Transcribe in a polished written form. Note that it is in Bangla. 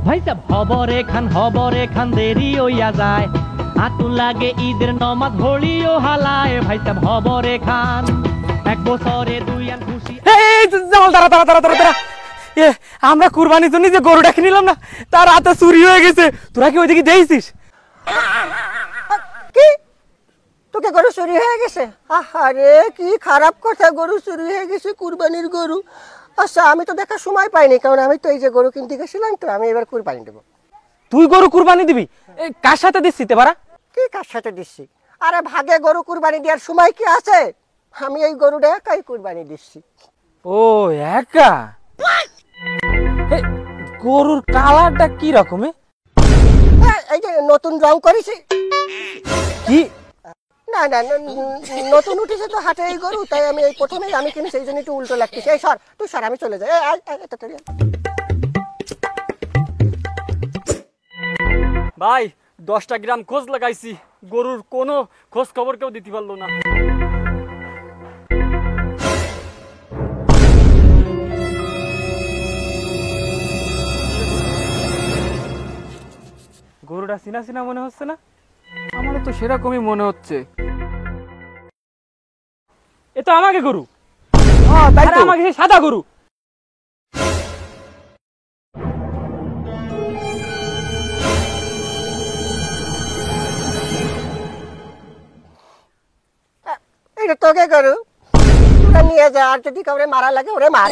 ভাই সাহেব হবরে খান দেরি হইয়া যায়, আতুন লাগে ঈদের নমাজ হলিও হালায়। ভাই সাহেব হবরে খান এক বছরে দুই আন খুশি। আমরা কুরবানির জন্য যে গরুটা কিনলাম না, তার হাতে চুরি হয়ে গেছে। তোরা কি ওইদিকে দেখছিস? কি তোকে গরু চুরি হয়ে গেছে? আহারে কি খারাপ কথা, গরু চুরি হয়ে গেছে, কুরবানির গরু। আচ্ছা আমি তো দেখার সময় পাইনি, কারণ আমি তো এই যে গরু কিনতে গেছিলাম, তো আমি এবার কুরবানি দেবো। তুই গরু কুরবানি দিবি? কার সাথে দিচ্ছি তে পারা? কি কার সাথে দিচ্ছি? আরে ভাগে গরু কুরবানি দেওয়ার সময় কি আছে? আমি এই গরুটা একাই কুরবানি দিচ্ছি। ও একা? গরুর কালারটা কি রকমে? এই যে নতুন রং করেছি। কি? না না নতুন উঠেছে তো হাটে এই গরু, তাই আমি এই প্রথমেই আমি কিনেছি, এই জন্য একটু উল্টো লাগতেছে। এই সর তুই সর, আমি চলে যাই। ভাই 10টা গ্রাম খোঁজ লাগাইছি, গরুর কোনো খোঁজ খবর কেউ দিতে পারলো না। গরুটা চিনা চিনা মনে হচ্ছে না? আমারও তো সেরকমই মনে হচ্ছে। এ তো আমাকে গরু। হ্যাঁ তাই আরে তো। আমাকে সেই সাদা গরু। এটা তোকে গরু, তোরা নিয়ে যা, আর যদি কাউরে মারা লাগে ওরে মার।